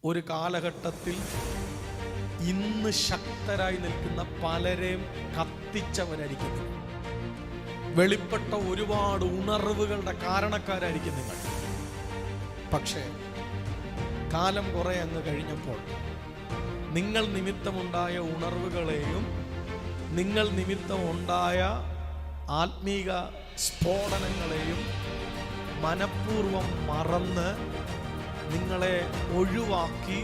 ഒരു കാലഘട്ടത്തിൽ ഇന്ന് ശക്തരായി നിൽക്കുന്ന പലരെയും കത്തിച്ചവരായിരിക്കും. വെളിപ്പെട്ട ഒരുപാട് ഉണർവുകളുടെ കാരണക്കാരായിരിക്കും നിങ്ങൾ. പക്ഷേ കാലം കുറെ അങ്ങ് കഴിഞ്ഞപ്പോൾ നിങ്ങൾ നിമിത്തമുണ്ടായ ഉണർവുകളെയും നിങ്ങൾ നിമിത്തം ഉണ്ടായ ആത്മീക സ്ഫോടനങ്ങളെയും മനഃപൂർവം മറന്ന് നിങ്ങളെ ഒഴിവാക്കി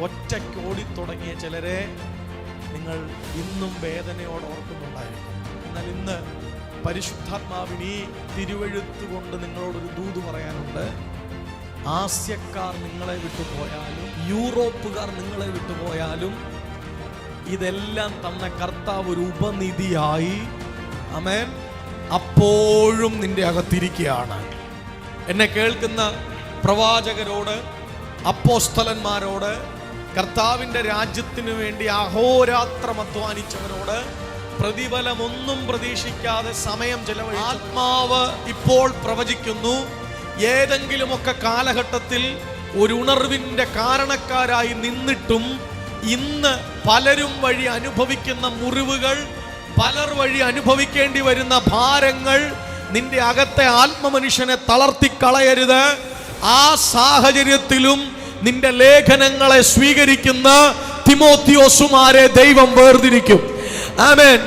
ഒറ്റയ്ക്ക് ഓടിത്തുടങ്ങിയ ചിലരെ നിങ്ങൾ ഇന്നും വേദനയോടെ ഓർക്കുന്നുണ്ടായിരുന്നു. എന്നാൽ ഇന്ന് പരിശുദ്ധാത്മാവിന് ഈ തിരുവെഴുത്ത് കൊണ്ട് നിങ്ങളോടൊരു ദൂത് പറയാനുണ്ട്. ആസ്യക്കാർ നിങ്ങളെ വിട്ടുപോയാലും യൂറോപ്പുകാർ നിങ്ങളെ വിട്ടുപോയാലും ഇതെല്ലാം തന്ന കർത്താവ് ഒരു ഉപനിധിയായി ആമേൻ അപ്പോഴും നിന്റെ അകത്തിരിക്കുകയാണ്. എന്നെ കേൾക്കുന്ന പ്രവാചകരോട്, അപ്പോസ്തലന്മാരോട്, കർത്താവിൻ്റെ രാജ്യത്തിനു വേണ്ടി അഹോരാത്രം അധ്വാനിച്ചവരോട് പ്രതിഫലമൊന്നും പ്രതീക്ഷിക്കാതെ സമയം ചെലവഴിച്ച ആത്മാവ് ഇപ്പോൾ പ്രവചിക്കുന്നു. ഏതെങ്കിലുമൊക്കെ കാലഘട്ടത്തിൽ ഒരു ഉണർവിൻ്റെ കാരണക്കാരായി നിന്നിട്ടും ഇന്ന് പലരും വഴി അനുഭവിക്കുന്ന മുറിവുകൾ, പലർ വഴി അനുഭവിക്കേണ്ടി വരുന്ന ഭാരങ്ങൾ നിന്റെ അകത്തെ ആത്മമനുഷ്യനെ തളർത്തിക്കളയരുത്. ആ സാഹചര്യത്തിലും നിന്റെ ലേഖനങ്ങളെ സ്വീകരിക്കുന്ന തിമോത്തിയോസുമാരെ ദൈവം വേർതിരിക്കും. ആമേൻ.